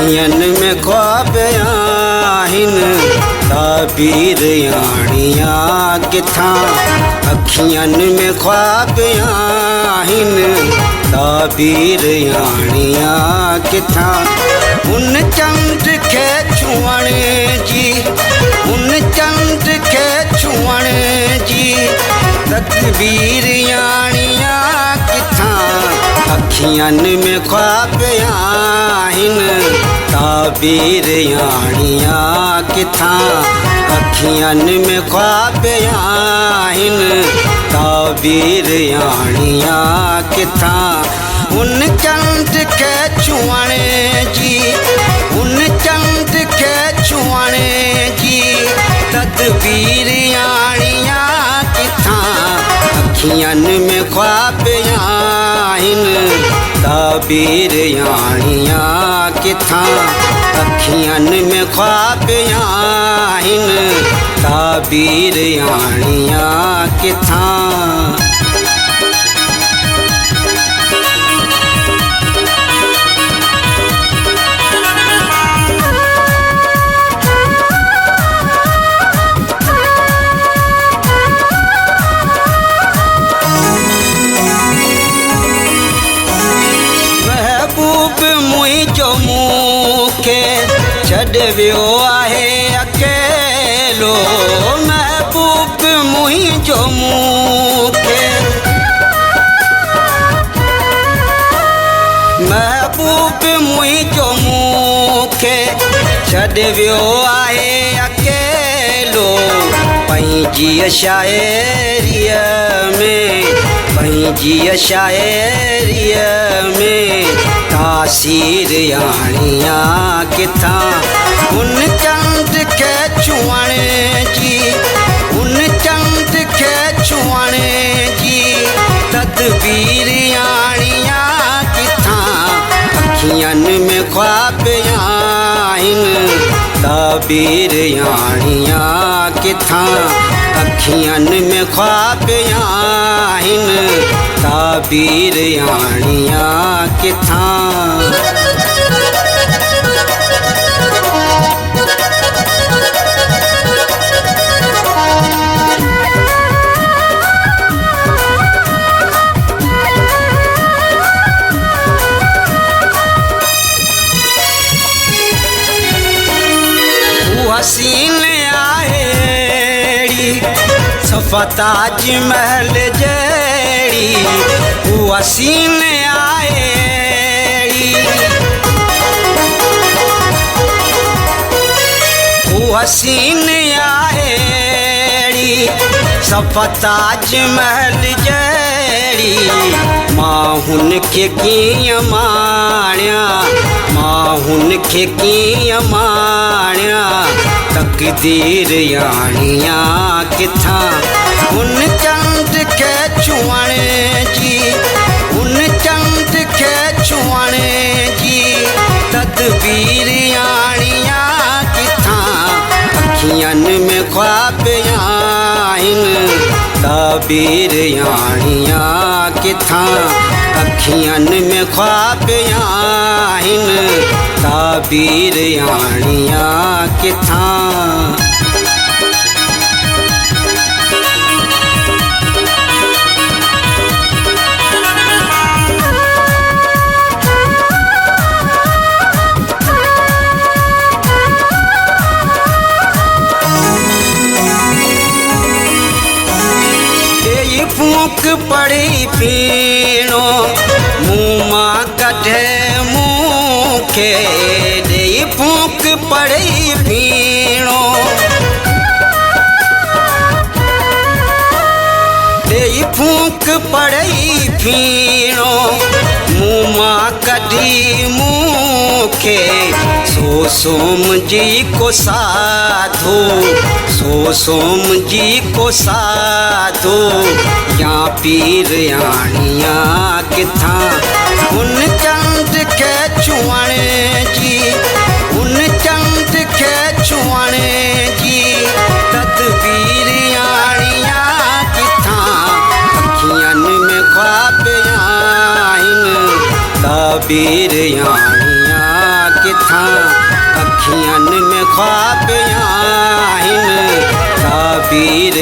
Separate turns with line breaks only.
अखियन में ख्वाब आहिनि ताबीर याणिया किथां। अखियन में ख्वाब आहिनि ताबीर याणिया किथां। उन चंड खे छुअण जी, उन चंड खे छुअण जी तकबीर याणिया किथां। अखियन में ख्वाब आहिनि ताबीर याणिया किथां। अखियन में ख्वाब आहिनि ताबीर याणिया किथां। उन चंड खे छुअण जी, उन चंड खे छुअण जी तदबीर याणिया किथां। अखियन में ख्वाब आहिनि ताबीर याणिया किथां। अखियन में ख्वाब आहिनि ताबीर याणिया किथां। मुंहिंजो मूंखे छॾे वियो आहे अकेलो। महबूब मुंहिंजो मूंखे, महबूब मुंहिंजो मूंखे छॾे वियो आहे अकेलो। पंहिंजी शाइरीअ में, पंहिंजी शाइरीअ में तासीर याणिया किथां। उन चंड खे छुअण जी, उन चंड खे छुअण जी तदबीर याणिया किथां। अखियन में ख्वाब आहिनि ताबीर याणिया किथां। अखियन में ख्वाब आहिनि ताबीर याणिया किथां। हसीन आहेड़ी सफ़ा ताज महल जहिड़ी। हसीन आहेड़ी, हसीन आहेड़ी सफ़ा ताज महल जहिड़ी। मां हुनखे कीअं माणियां, मां हुनखे कीअं माणियां तकदीर याणिया किथां। उन चंड खे छुअण जी, उन चंड खे छुअण जी तदबीर याणिया किथां। अखियन में ख्वाब आहिनि ताबीर याणिया किथां। अखियन में ख्वाब आहिनि ताबीर याणिया किथां। फूक पड़ी पीणो मुँह मां कढे मूंखे। ॾेई फूक पड़ी पीणो, ॾेई फूक पड़ी पीणो मुँह मां कढी मूंखे। सो सोम जी को साधो, सो सोम जी को साधो या पीर याणिया किथां। उन चंड खे छुअण जी, उन चंड खे छुअण जी तदबीर याणिया किथां। अखियन में ख्वाब आहिनि ताबीर याणिया किथां। हाँ अखियन में ख्वाब आहिन ताबीर